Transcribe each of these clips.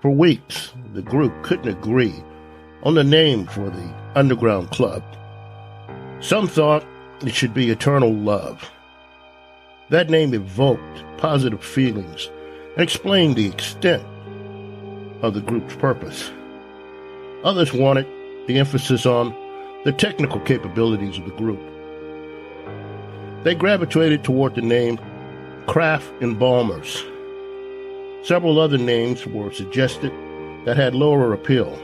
For weeks, the group couldn't agree on the name for the underground club. Some thought it should be Eternal Love. That name evoked positive feelings and explained the extent of the group's purpose. Others wanted the emphasis on the technical capabilities of the group. They gravitated toward the name Craft Embalmers. Several other names were suggested that had lower appeal.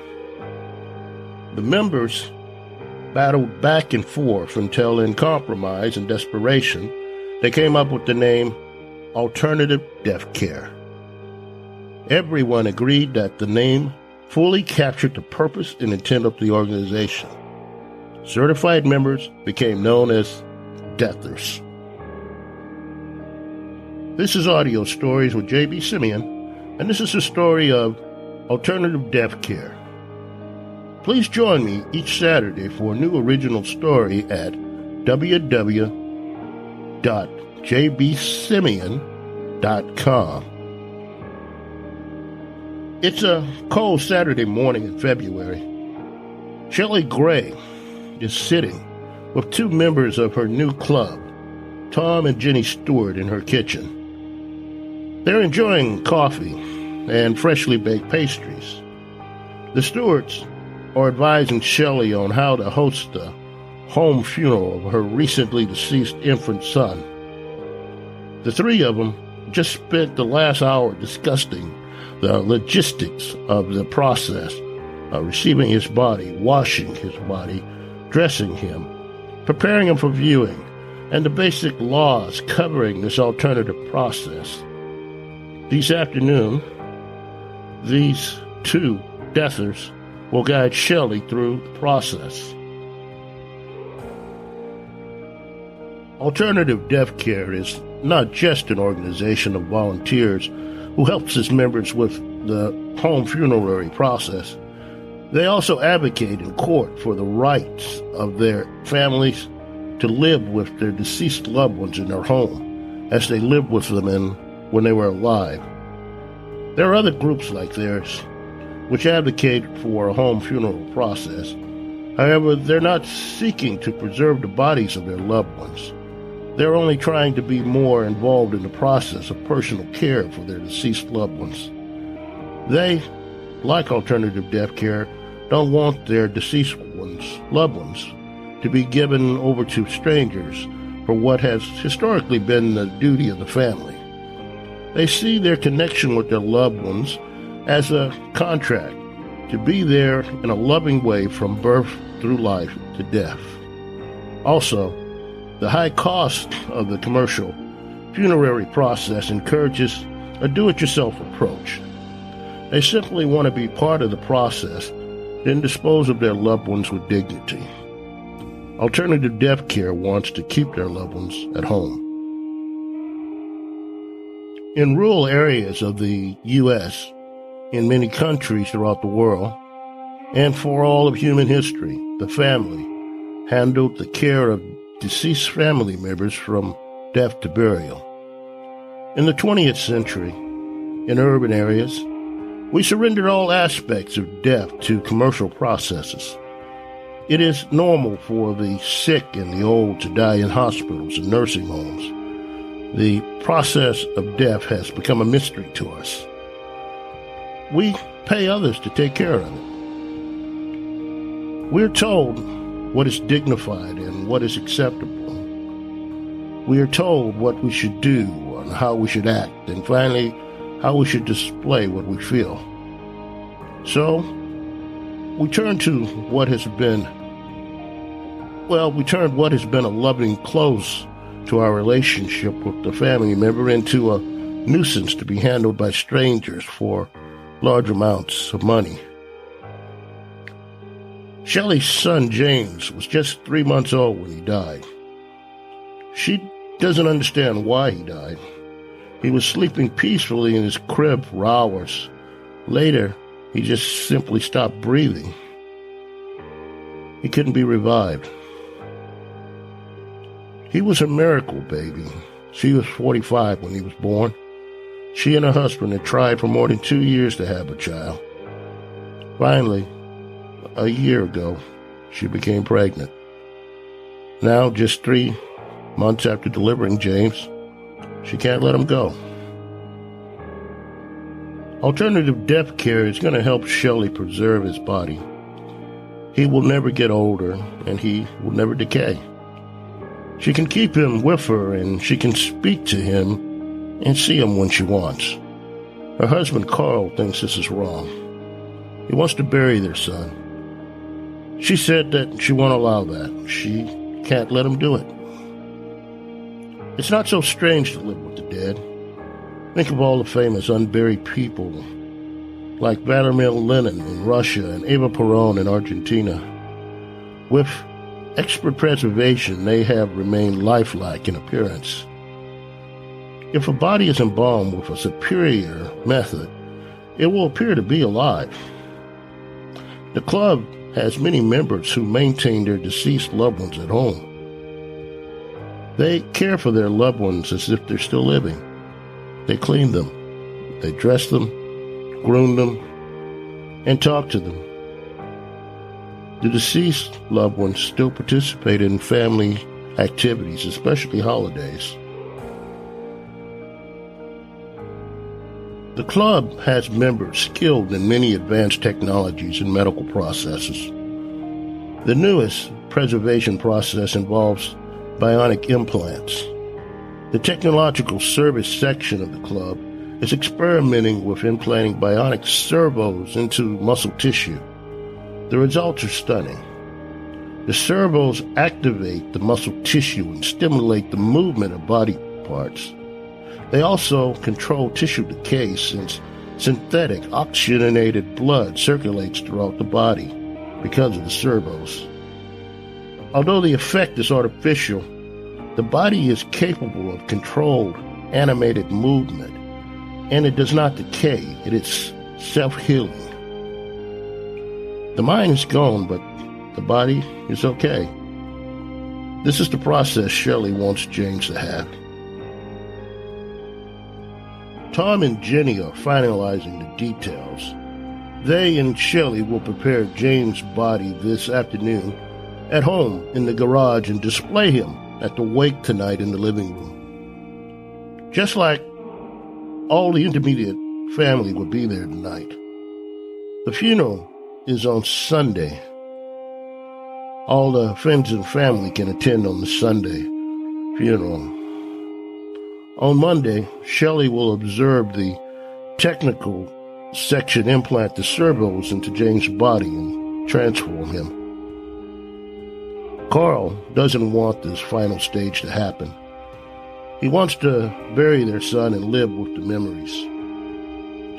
The members battled back and forth until, in compromise and desperation, they came up with the name Alternative Death Care. Everyone agreed that the name fully captured the purpose and intent of the organization. Certified members became known as Deathers. This is Audio Stories with J.B. Simeon, and this is the story of Alternative Death Care. Please join me each Saturday for a new original story at www.jbsimeon.com. It's a cold Saturday morning in February. Shelley Gray is sitting with two members of her new club, Tom and Jenny Stewart, in her kitchen. They're enjoying coffee and freshly baked pastries. The Stewarts are advising Shelley on how to host the home funeral of her recently deceased infant son. The three of them just spent the last hour discussing the logistics of the process of receiving his body, washing his body, dressing him, preparing him for viewing, and the basic laws covering this alternative process. This afternoon, these two deathers will guide Shelley through the process. Alternative Death Care is not just an organization of volunteers who helps its members with the home funerary process. They also advocate in court for the rights of their families to live with their deceased loved ones in their home as they lived with them when they were alive. There are other groups like theirs which advocate for a home funeral process. However, they're not seeking to preserve the bodies of their loved ones. They're only trying to be more involved in the process of personal care for their deceased loved ones. They, like Alternative Death Care, don't want their deceased loved ones, to be given over to strangers for what has historically been the duty of the family. They see their connection with their loved ones as a contract to be there in a loving way from birth through life to death. Also, the high cost of the commercial funerary process encourages a do-it-yourself approach. They simply want to be part of the process, then dispose of their loved ones with dignity. Alternative Death Care wants to keep their loved ones at home. In rural areas of the U.S., in many countries throughout the world, and for all of human history, the family handled the care of deceased family members from death to burial. In the 20th century, in urban areas, we surrendered all aspects of death to commercial processes. It is normal for the sick and the old to die in hospitals and nursing homes. The process of death has become a mystery to us. We pay others to take care of it. We're told what is dignified and what is acceptable. We are told what we should do and how we should act, and finally, how we should display what we feel. So, we turn to what has been a loving close to our relationship with the family member into a nuisance to be handled by strangers for large amounts of money. Shelley's son, James, was just 3 months old when he died. She doesn't understand why he died. He was sleeping peacefully in his crib for hours. Later, he just simply stopped breathing. He couldn't be revived. He was a miracle baby. She was 45 when he was born. She and her husband had tried for more than 2 years to have a child. Finally, a year ago, she became pregnant. Now, just 3 months after delivering James, she can't let him go. Alternative death care is going to help Shelley preserve his body. He will never get older, and he will never decay. She can keep him with her, and she can speak to him and see him when she wants. Her husband, Carl, thinks this is wrong. He wants to bury their son. She said that she won't allow that. She can't let him do it. It's not so strange to live with the dead. Think of all the famous unburied people, like Vladimir Lenin in Russia and Eva Perón in Argentina. With expert preservation, they have remained lifelike in appearance. If a body is embalmed with a superior method, it will appear to be alive. The club has many members who maintain their deceased loved ones at home. They care for their loved ones as if they're still living. They clean them, they dress them, groom them, and talk to them. The deceased loved ones still participate in family activities, especially holidays. The club has members skilled in many advanced technologies and medical processes. The newest preservation process involves bionic implants. The technological service section of the club is experimenting with implanting bionic servos into muscle tissue. The results are stunning. The servos activate the muscle tissue and stimulate the movement of body parts. They also control tissue decay since synthetic oxygenated blood circulates throughout the body because of the servos. Although the effect is artificial, the body is capable of controlled, animated movement, and it does not decay. It is self-healing. The mind is gone, but the body is okay. This is the process Shelley wants James to have. Tom and Jenny are finalizing the details. They and Shelley will prepare James' body this afternoon at home in the garage and display him at the wake tonight in the living room. Just like all the intermediate family will be there tonight. The funeral is on Sunday. All the friends and family can attend on the Sunday funeral. On Monday, Shelley will observe the technical section implant the servos into James' body and transform him. Carl doesn't want this final stage to happen. He wants to bury their son and live with the memories.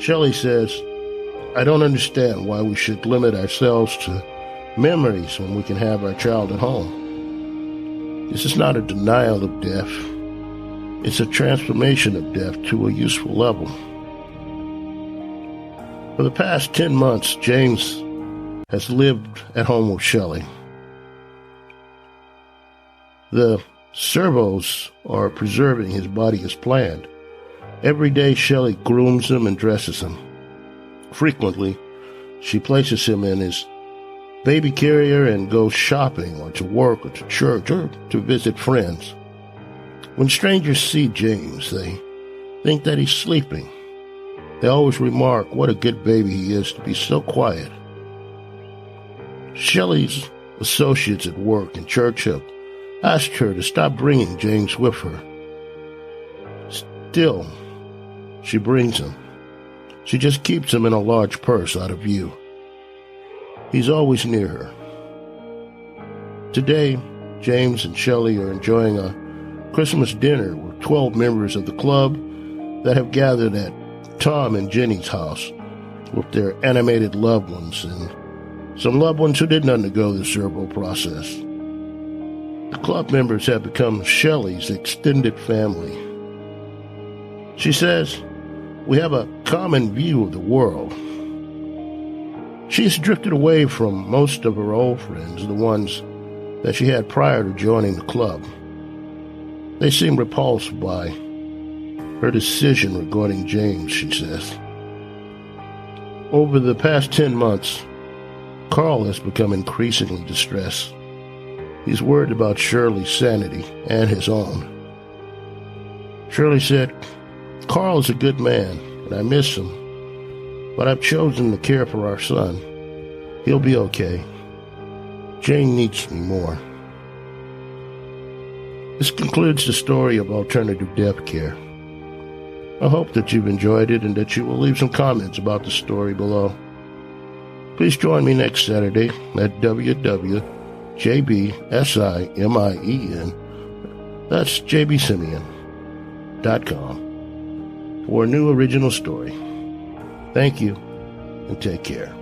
Shelley says, I don't understand why we should limit ourselves to memories when we can have our child at home. This is not a denial of death. It's a transformation of death to a useful level. For the past 10 months, James has lived at home with Shelley. The servos are preserving his body as planned. Every day, Shelley grooms him and dresses him. Frequently, she places him in his baby carrier and goes shopping or to work or to church or to visit friends. When strangers see James, they think that he's sleeping. They always remark what a good baby he is to be so quiet. Shelley's associates at work and church have asked her to stop bringing James with her. Still, she brings him. She just keeps him in a large purse out of view. He's always near her. Today, James and Shelley are enjoying a Christmas dinner with 12 members of the club that have gathered at Tom and Jenny's house with their animated loved ones and some loved ones who didn't undergo the servo process. The club members have become Shelley's extended family. She says, we have a common view of the world. She's drifted away from most of her old friends, the ones that she had prior to joining the club. They seem repulsed by her decision regarding James, she says. Over the past 10 months, Carl has become increasingly distressed. He's worried about Shirley's sanity and his own. Shirley said, "Carl is a good man, and I miss him, but I've chosen to care for our son. He'll be okay. Jane needs me more." This concludes the story of alternative death care. I hope that you've enjoyed it and that you will leave some comments about the story below. Please join me next Saturday at www.jbsimien, that's jbsimeon.com, for a new original story. Thank you, and take care.